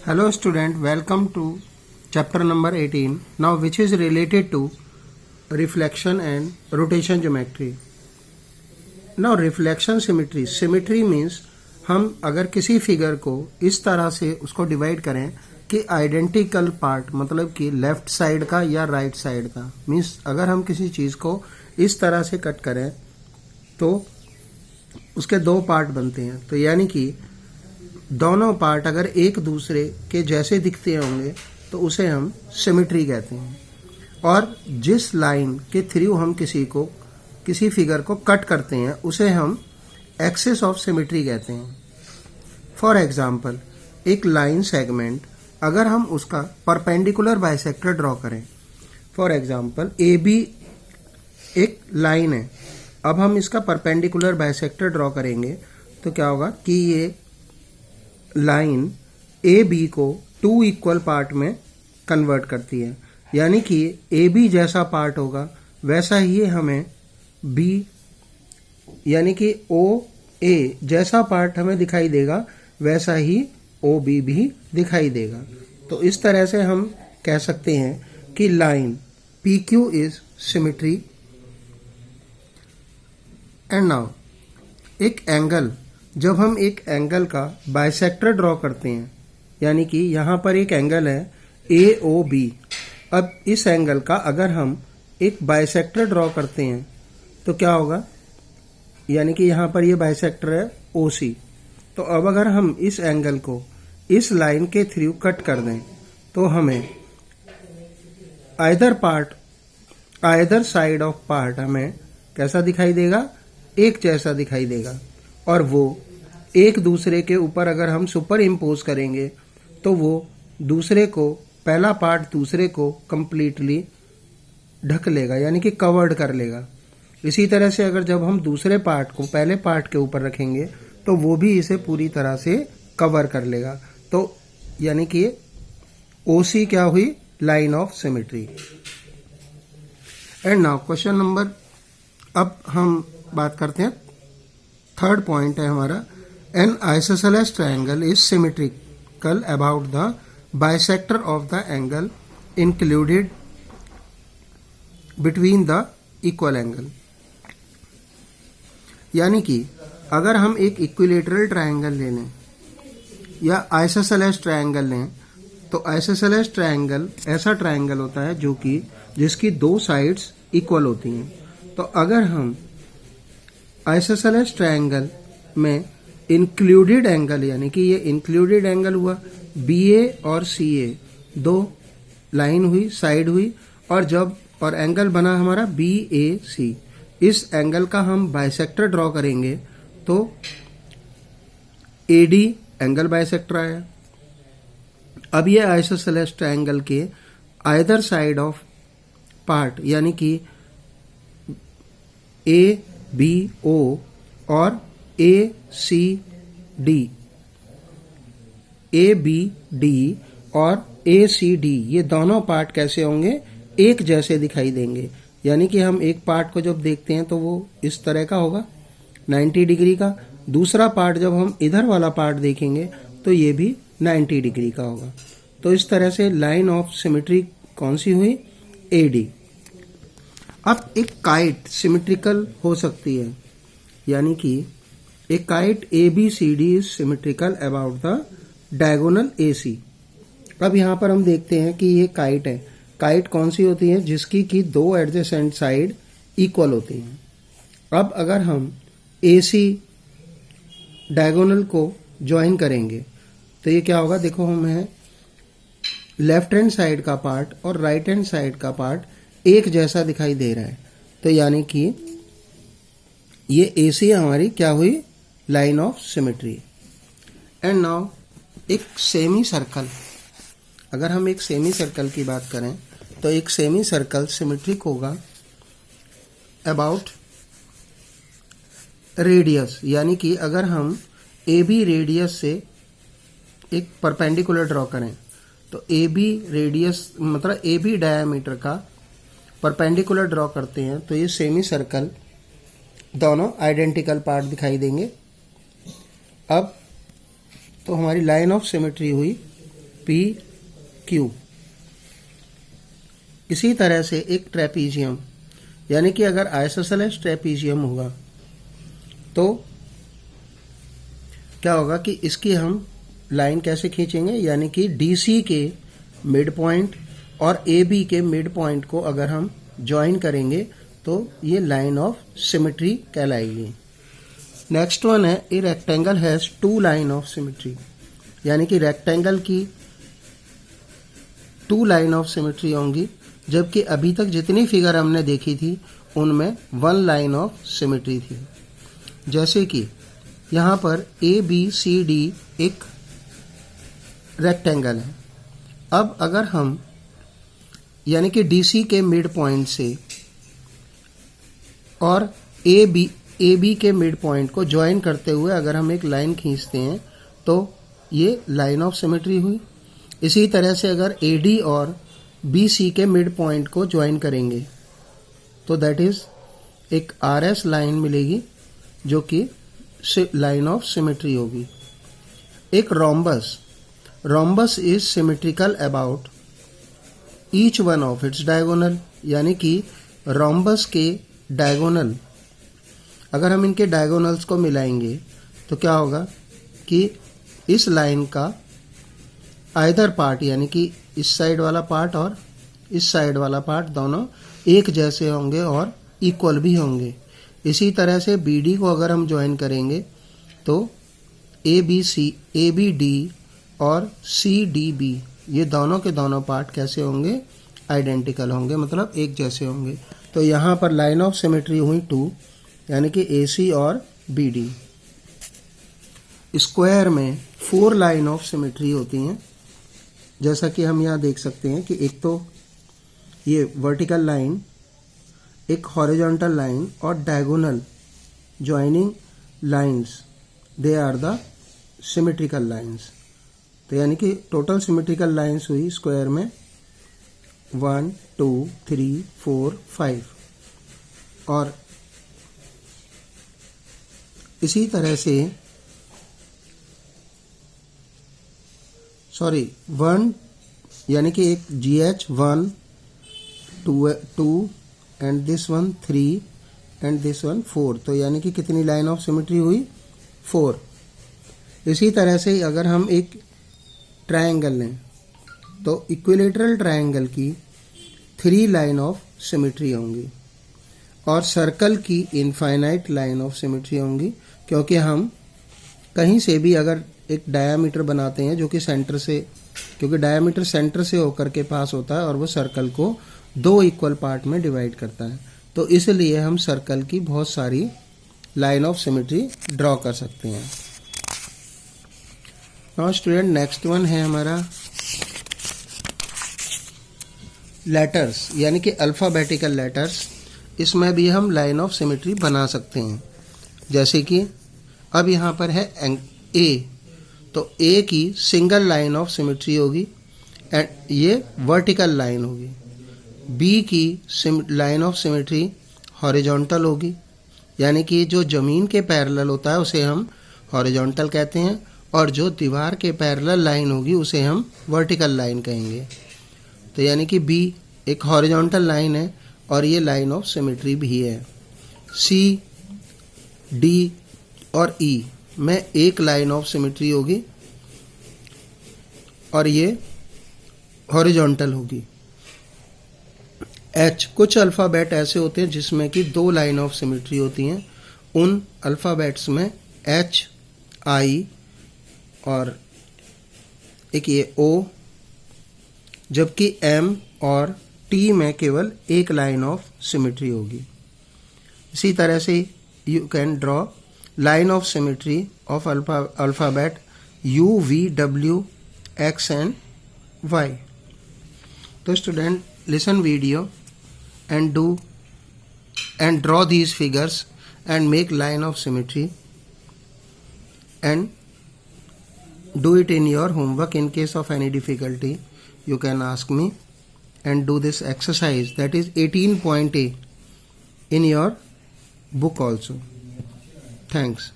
Hello student, welcome to chapter number 18, now which is related to reflection and rotation geometry. Now reflection symmetry means हम अगर किसी figure को इस तरह से उसको डिवाइड करें कि आइडेंटिकल पार्ट मतलब कि लेफ्ट साइड का या राइट साइड का, मीन्स अगर हम किसी चीज़ को इस तरह से कट करें तो उसके दो पार्ट बनते हैं, तो यानी कि दोनों पार्ट अगर एक दूसरे के जैसे दिखते होंगे तो उसे हम सिमेट्री कहते हैं। और जिस लाइन के थ्रू हम किसी फिगर को कट करते हैं उसे हम एक्सिस ऑफ सिमेट्री कहते हैं। फॉर एग्जाम्पल, एक लाइन सेगमेंट अगर हम उसका परपेंडिकुलर बाइसेक्टर ड्रॉ करें, फॉर एग्जाम्पल ए बी एक लाइन है, अब हम इसका परपेंडिकुलर बाइसेक्टर ड्रॉ करेंगे तो क्या होगा कि ये लाइन ए बी को टू इक्वल पार्ट में कन्वर्ट करती है, यानी कि ए बी जैसा पार्ट होगा वैसा ही हमें बी यानी कि ओ ए जैसा पार्ट हमें दिखाई देगा वैसा ही ओ बी भी दिखाई देगा। तो इस तरह से हम कह सकते हैं कि line P Q is symmetry. And now एक एंगल, जब हम एक एंगल का बाइसेक्टर ड्रॉ करते हैं, यानी कि यहाँ पर एक एंगल है ए ओ बी, अब इस एंगल का अगर हम एक बाइसेक्टर ड्रॉ करते हैं तो क्या होगा, यानी कि यहाँ पर ये बाइसेक्टर है ओ सी, तो अब अगर हम इस एंगल को इस लाइन के थ्रू कट कर दें तो हमें आइदर साइड ऑफ पार्ट हमें कैसा दिखाई देगा, एक जैसा दिखाई देगा, और वो एक दूसरे के ऊपर अगर हम सुपर इम्पोज करेंगे तो वो दूसरे को, पहला पार्ट दूसरे को कंप्लीटली ढक लेगा, यानी कि कवर्ड कर लेगा। इसी तरह से अगर जब हम दूसरे पार्ट को पहले पार्ट के ऊपर रखेंगे तो वो भी इसे पूरी तरह से कवर कर लेगा। तो यानी कि ओसी क्या हुई, line of symmetry. And now question number, अब हम बात करते हैं, थर्ड पॉइंट है हमारा, N isosceles triangle is symmetrical about the bisector of the angle included between the equal angle. यानी कि अगर हम एक इक्विलेटरल ट्रायंगल ले लें या आइसोसेलेस ट्रायंगल लें, तो आइसोसेलेस ट्रायंगल ऐसा ट्रायंगल होता है जो कि जिसकी दो साइड्स इक्वल होती हैं। तो अगर हम आइसोसेलेस ट्रायंगल में इंक्लूडेड एंगल, यानी कि ये इंक्लूडेड एंगल हुआ बी ए और सी ए, दो लाइन हुई, साइड हुई, और एंगल बना हमारा बी ए सी, इस एंगल का हम बाइसेक्टर ड्रॉ करेंगे तो ए डी एंगल बाइसेक्टर आया। अब ये आइसोसेलेस ट्रायंगल के आइदर साइड ऑफ पार्ट, यानी कि ए बी ओ और A C D, A B D और ए सी डी, ये दोनों पार्ट कैसे होंगे, एक जैसे दिखाई देंगे। यानी कि हम एक पार्ट को जब देखते हैं तो वो इस तरह का होगा 90 डिग्री का, दूसरा पार्ट जब हम इधर वाला पार्ट देखेंगे तो ये भी 90 डिग्री का होगा। तो इस तरह से लाइन ऑफ सिमेट्री कौन सी हुई, ए डी। अब एक काइट सिमेट्रिकल हो सकती है, यानी कि एक kite A B C D is symmetrical about the diagonal A C. अब यहाँ पर हम देखते हैं कि ये काइट है, काइट कौन सी होती है, जिसकी कि दो एडजेसेंट साइड इक्वल होती हैं। अब अगर हम ए सी डायगोनल को ज्वाइन करेंगे तो ये क्या होगा, देखो हमें लेफ्ट हैंड साइड का पार्ट और राइट हैंड साइड का पार्ट एक जैसा दिखाई दे रहा है, तो यानी कि ये ए सी हमारी क्या हुई, line of symmetry. And now एक सेमी सर्कल, अगर हम एक सेमी सर्कल की बात करें तो एक सेमी सर्कल सिमेट्रिक होगा अबाउट रेडियस, यानी कि अगर हम ए बी रेडियस से एक परपेंडिकुलर ड्रॉ करें तो ए बी रेडियस मतलब ए बी डायामीटर का परपेंडिकुलर ड्रॉ करते हैं तो ये सेमी सर्कल दोनों आइडेंटिकल पार्ट दिखाई देंगे। अब तो हमारी लाइन ऑफ सिमेट्री हुई पी क्यू। इसी तरह से एक ट्रेपीजियम, यानी कि अगर आइसोसेलेस ट्रेपीजियम होगा तो क्या होगा कि इसकी हम लाइन कैसे खींचेंगे, यानी कि DC के मिड पॉइंट और AB के मिड पॉइंट को अगर हम ज्वाइन करेंगे तो ये लाइन ऑफ सिमेट्री कहलाएगी। नेक्स्ट वन है a rectangle has two line of symmetry, यानी कि रेक्टेंगल की 2 लाइन ऑफ सिमेट्री होंगी, जबकि अभी तक जितनी फिगर हमने देखी थी उनमें 1 लाइन ऑफ सिमेट्री थी। जैसे कि यहाँ पर ABCD एक रेक्टेंगल है। अब अगर हम यानी कि DC के मिड पॉइंट से और AB के मिड पॉइंट को ज्वाइन करते हुए अगर हम एक लाइन खींचते हैं तो ये लाइन ऑफ सिमेट्री हुई। इसी तरह से अगर AD और BC के मिड पॉइंट को ज्वाइन करेंगे तो दैट इज एक RS लाइन मिलेगी जो कि लाइन ऑफ सिमेट्री होगी। एक rhombus is symmetrical about each one of its diagonal, यानी कि रोम्बस के डायगोनल अगर हम इनके डायगोनल्स को मिलाएंगे तो क्या होगा कि इस लाइन का आइदर पार्ट, यानी कि इस साइड वाला पार्ट और इस साइड वाला पार्ट दोनों एक जैसे होंगे और इक्वल भी होंगे। इसी तरह से BD को अगर हम ज्वाइन करेंगे तो ABD और CDB ये दोनों के दोनों पार्ट कैसे होंगे, आइडेंटिकल होंगे, मतलब एक जैसे होंगे। तो यहाँ पर लाइन ऑफ सिमेट्री हुई 2, यानी कि AC और BD। स्क्वायर में 4 लाइन ऑफ सिमेट्री होती हैं, जैसा कि हम यहाँ देख सकते हैं कि एक तो ये वर्टिकल लाइन, एक हॉरिजॉन्टल लाइन और diagonal joining lines, they are the symmetrical lines. तो यानी कि टोटल सिमेट्रिकल लाइंस हुई स्क्वायर में 1 2 3 4 5। और इसी तरह से 1 यानी कि एक GH 1 2 and this one 3 and this one 4। तो यानी कि कितनी लाइन ऑफ सिमेट्री हुई, 4। इसी तरह से अगर हम एक ट्रायंगल लें तो इक्विलेटरल ट्रायंगल की 3 लाइन ऑफ सिमेट्री होंगी और सर्कल की इनफाइनाइट लाइन ऑफ सिमेट्री होंगी, क्योंकि हम कहीं से भी अगर एक डायामीटर बनाते हैं जो कि सेंटर से, क्योंकि डायामीटर सेंटर से होकर के पास होता है और वो सर्कल को 2 इक्वल पार्ट में डिवाइड करता है, तो इसलिए हम सर्कल की बहुत सारी लाइन ऑफ सिमेट्री ड्रॉ कर सकते हैं। नाउ स्टूडेंट, नेक्स्ट वन है हमारा लेटर्स, यानी कि अल्फाबेटिकल लेटर्स। इसमें भी हम लाइन ऑफ सिमेट्री बना सकते हैं। जैसे कि अब यहाँ पर है A, तो A की सिंगल लाइन ऑफ सिमेट्री होगी एंड ये वर्टिकल लाइन होगी। B की लाइन ऑफ सिमेट्री हॉरिजॉन्टल होगी, यानी कि जो ज़मीन के पैरेलल होता है उसे हम हॉरिजॉन्टल कहते हैं और जो दीवार के पैरेलल लाइन होगी उसे हम वर्टिकल लाइन कहेंगे। तो यानी कि B एक हॉरिजॉन्टल लाइन है और ये लाइन ऑफ सिमेट्री भी है। C, D और E में एक लाइन ऑफ सिमेट्री होगी और ये हॉरिजॉन्टल होगी। H, कुछ अल्फ़ाबेट ऐसे होते हैं जिसमें कि 2 लाइन ऑफ सिमेट्री होती हैं। उन अल्फ़ाबेट्स में H, I और एक ये O, जबकि M और T में केवल एक लाइन ऑफ सिमेट्री होगी। इसी तरह से you can draw line of symmetry of alphabet U, V, W, X and Y। तो student, listen video and draw these figures and make line of symmetry and do it in your homework. In case of any difficulty you can ask me and do this exercise, that is 18.A in your book also. Thanks.